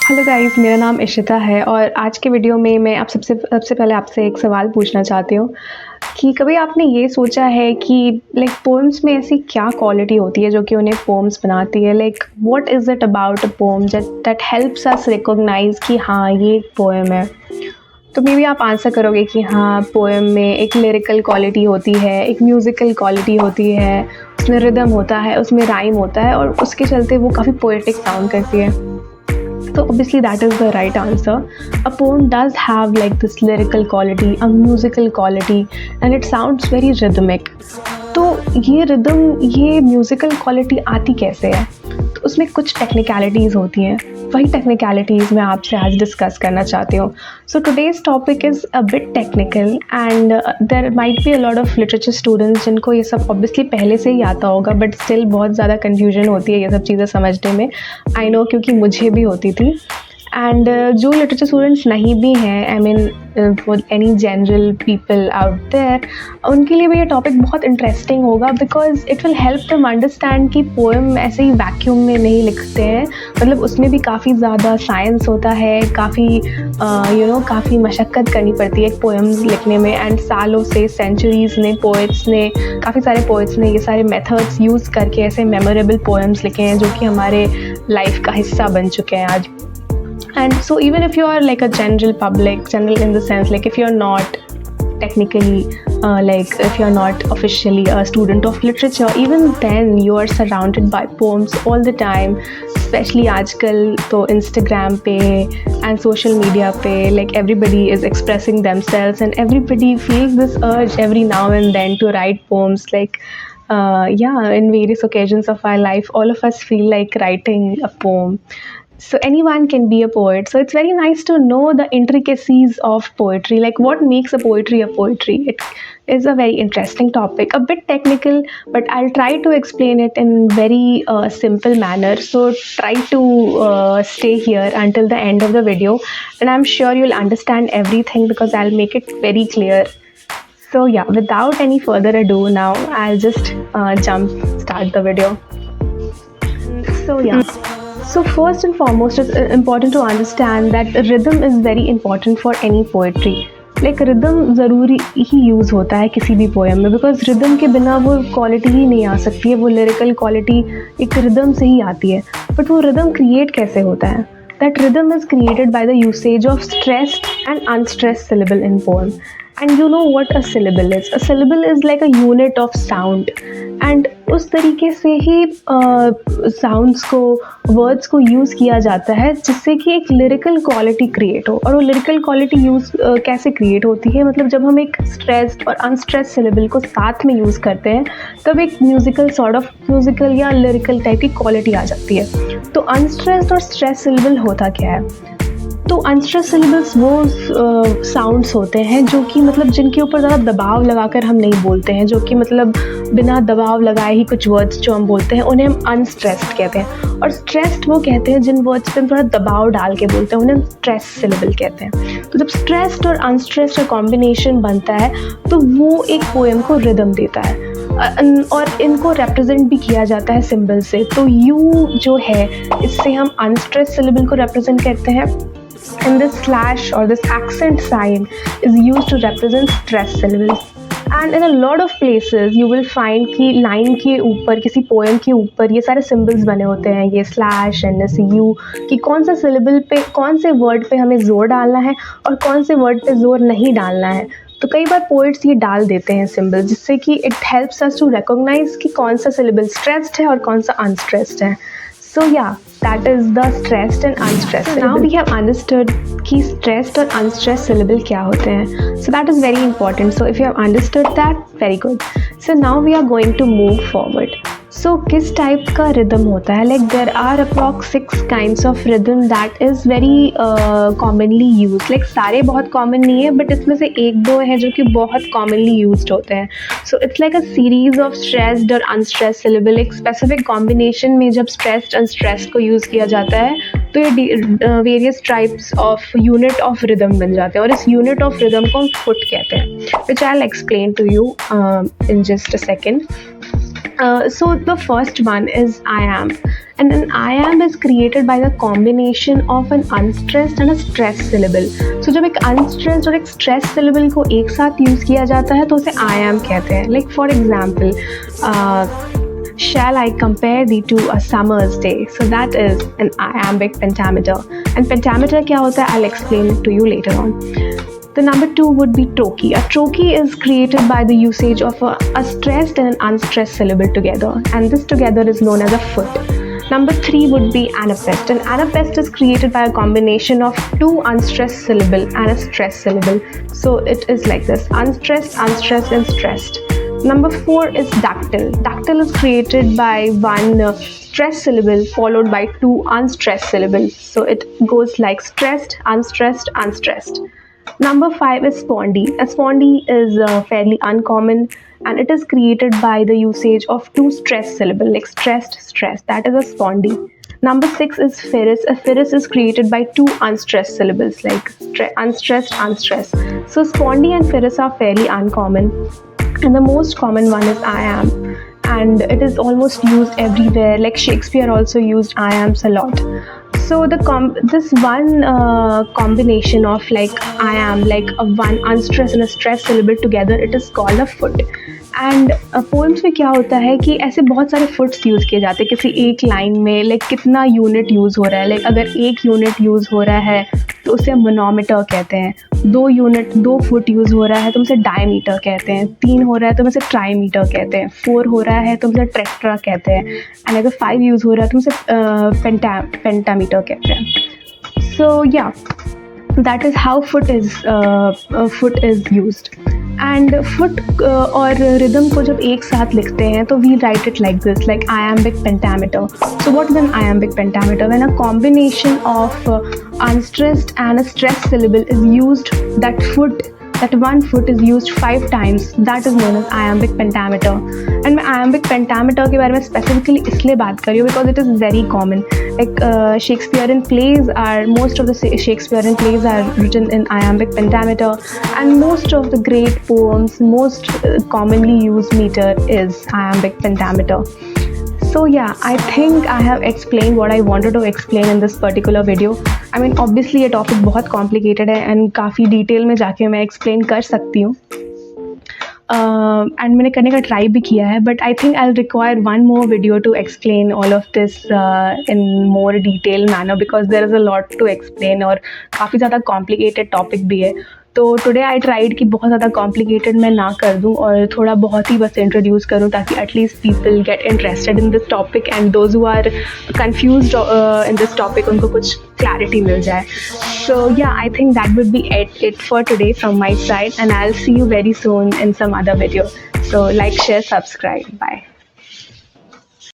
Hello guys, मेरा नाम इशिता है और आज के वीडियो में मैं आप सबसे पहले आपसे एक सवाल पूछना चाहती हूँ कि कभी आपने ये सोचा है कि लाइक पोएम्स में ऐसी क्या क्वालिटी होती है जो कि उन्हें पोएम्स बनाती है। Like what is it about a poem that helps us recognise कि हाँ, ये एक पोएम है। तो मे बी आप आंसर करोगे कि हाँ, पोएम में एक लिरिकल क्वालिटी होती है, एक म्यूज़िकल क्वालिटी होती है, उसमें रिदम होता है, उसमें राइम होता है और उसके चलते वो काफ़ी पोएटिक साउंड करती है। So obviously that is the right answer. A poem does have like this lyrical quality, a musical quality, and it sounds very rhythmic. तो ये रिदम, ये म्यूज़िकल क्वालिटी आती कैसे है? तो उसमें कुछ टेक्निकलिटीज़ होती हैं, वही टेक्निकलिटीज़ मैं आपसे आज डिस्कस करना चाहती हूँ। So today's topic is a bit technical and there might be a lot of literature students जिनको ये सब ऑब्वियसली पहले से ही आता होगा, बट स्टिल बहुत ज़्यादा कन्फ्यूजन होती है ये सब चीज़ें समझने में। आई नो, क्योंकि मुझे भी होती थी। एंड जो लिटरेचर स्टूडेंट्स नहीं भी हैं, I mean for any general people out there, उनके लिए भी ये टॉपिक बहुत इंटरेस्टिंग होगा because it will help them understand कि पोएम ऐसे ही वैक्यूम में नहीं लिखते हैं। मतलब उसमें भी काफ़ी ज़्यादा साइंस होता है, काफ़ी काफ़ी मशक्क़त करनी पड़ती है एक पोएम लिखने में। एंड सालों से, सेंचुरीज़ ने, काफ़ी सारे पोइट्स ने ये सारे मेथड्स यूज़ करके ऐसे मेमोरेबल पोएम्स लिखे हैं जो कि हमारे लाइफ का हिस्सा बन चुके हैं आज। And so even if you are like a general in the sense like if you're not technically if you're not officially a student of literature, even then you are surrounded by poems all the time, especially आजकल तो Instagram पे and social media पे like everybody is expressing themselves and everybody feels this urge every now and then to write poems in various occasions of our life all of us feel like writing a poem. So anyone can be a poet. So it's very nice to know the intricacies of poetry, like what makes a poetry. It is a very interesting topic, a bit technical, but I'll try to explain it in very simple manner. So try to stay here until the end of the video, and I'm sure you'll understand everything because I'll make it very clear. So yeah, without any further ado, now I'll just start the video. So yeah. So first and foremost, it's important to understand that rhythm is very important for any poetry. Like rhythm ज़रूरी ही use होता है किसी भी poem में, because rhythm के बिना वो quality ही नहीं आ सकती है। वो लिरिकल क्वालिटी एक रिदम से ही आती है। बट वो रिदम क्रिएट कैसे होता है? That rhythm is created by the usage of stressed and unstressed syllable in poem. And you know what a syllable is? A syllable is like a unit of sound. And उस तरीके से ही sounds को, words को use किया जाता है जिससे कि एक लिरिकल क्वालिटी क्रिएट हो। और वो लिरिकल क्वालिटी कैसे क्रिएट होती है? मतलब जब हम एक स्ट्रेस्ड और अनस्ट्रेस्ड सिलेबल को साथ में यूज़ करते हैं तब एक म्यूज़िकल या लिरिकल टाइप की क्वालिटी आ जाती है। तो अनस्ट्रेस्ड और स्ट्रेस सिलेबल होता क्या है? तो अनस्ट्रेस सिलेबल्स वो साउंड्स होते हैं जो कि मतलब जिनके ऊपर ज़्यादा दबाव लगाकर हम नहीं बोलते हैं, जो कि मतलब बिना दबाव लगाए ही कुछ वर्ड्स जो हम बोलते हैं उन्हें हम अनस्ट्रेस्ड कहते हैं। और स्ट्रेस्ड वो कहते हैं जिन वर्ड्स पे हम थोड़ा दबाव डाल के बोलते हैं, उन्हें स्ट्रेस सिलेबल कहते हैं। तो जब स्ट्रेस्ड और अनस्ट्रेस्ड का कॉम्बिनेशन बनता है तो वो एक पोएम को रिदम देता है और इनको रिप्रेजेंट भी किया जाता है सिंबल से। तो यू जो है, इससे हम अनस्ट्रेस्ड सिलेबल को रिप्रेजेंट करते हैं, and this slash or this accent sign is used to represent stress syllables. And in a lot of places you will find कि लाइन के ऊपर, किसी पोएम के ऊपर ये सारे सिम्बल्स बने होते हैं, ये स्लैश एंड ऐसे यू, कि कौन सा सिलेबल पे, कौन से वर्ड पे हमें ज़ोर डालना है और कौन से वर्ड पे ज़ोर नहीं डालना है। तो कई बार पोइट्स ये डाल देते हैं सिंबल, जिससे कि it helps us to recognise कि कौन सा सिलेबल स्ट्रेस्ड है और कौन सा अनस्ट्रेस्ड है। So yeah, that is the stressed and unstressed syllable. Now we have understood कि stressed और unstressed syllable क्या होते हैं. So that is very important. So if you have understood that, very good. So now we are going to move forward. So किस type का rhythm होता है? Like there are approx 6 kinds of rhythm that is very commonly used. Like सारे बहुत common नहीं है, but इसमें से एक दो है जो कि बहुत commonly used होते हैं. So it's like a series of stressed और unstressed syllable. एक specific combination में जब stressed unstressed को use किया जाता है तो ये various types of unit of rhythm बन जाते हैं और इस unit of rhythm को हम foot कहते हैं, which I'll explain to you in just a second. So the first one is I am. and an iamb is created by the combination of an unstressed and a stressed syllable. So जब एक unstressed और एक stressed syllable को एक साथ use किया जाता है तो उसे iamb कहते हैं. Like for example, shall I compare thee to a summer's day? So that is an iambic pentameter. And pentameter क्या होता है? I'll explain it to you later on. The number 2 would be trochee. A trochee is created by the usage of a stressed and an unstressed syllable together, and this together is known as a foot. Number 3 would be anapest. An anapest is created by a combination of two unstressed syllable and a stressed syllable. So it is like this: unstressed, unstressed, and stressed. Number 4 is dactyl. Dactyl is created by one stressed syllable followed by two unstressed syllables. So it goes like stressed, unstressed, unstressed. Number 5 is spondy. A spondy is fairly uncommon, and it is created by the usage of two stressed syllables, like stressed, stressed. That is a spondy. Number 6 is ferrous. A ferrous is created by two unstressed syllables, like unstressed, unstressed. So spondy and ferrous are fairly uncommon, and the most common one is iamb, and it is almost used everywhere. Like Shakespeare also used iambs a lot. So this one combination of like iamb, like a one unstressed and a stressed syllable together, it is called a foot. And poems में क्या होता है कि ऐसे बहुत सारे foots use किए जाते हैं किसी एक लाइन में. लाइक कितना यूनिट यूज़ हो रहा है, लाइक अगर 1 यूनिट यूज़ हो रहा है तो उसे मोनोमीटर कहते हैं. 2 फुट यूज़ हो रहा है तो उसे डायमीटर कहते हैं. 3 हो रहा है तो उसे ट्राईमीटर कहते हैं. 4 हो रहा है तो उसे टेट्रा कहते हैं. एंड अगर 5 यूज़ हो रहा है तो उसे पेंटामीटर कहते हैं. सो या that is how foot is used. And foot और rhythm को जब एक साथ लिखते हैं तो we write it like this, like iambic pentameter. So what is an iambic pentameter? When a combination of unstressed and a stressed syllable is used, that one foot is used 5 times, that is known as iambic pentameter. And मैं iambic pentameter के बारे में specifically इसलिए बात कर रही हूँ because it is very common. Like most of the Shakespearean plays are written in iambic pentameter, and most of the great poems, most commonly used meter is iambic pentameter. So yeah, I think I have explained what I wanted to explain in this particular video. I mean obviously ये topic बहुत complicated है and काफ़ी detail में जाके मैं explain कर सकती हूँ. And मैंने करने का try भी किया है, but I think I'll require one more video to explain all of this in more detail manner because there is a lot to explain और काफ़ी ज़्यादा complicated topic भी है. तो टुडे आई ट्राइड कि बहुत ज़्यादा कॉम्प्लिकेटेड मैं ना कर दूं और थोड़ा बहुत ही बस इंट्रोड्यूस करूं ताकि at least people get interested in this topic and those who are confused in this topic उनको कुछ क्लैरिटी मिल जाए. So yeah I think that would be it for today from my side and I will see you very soon in some other video. So like, share, subscribe. Bye.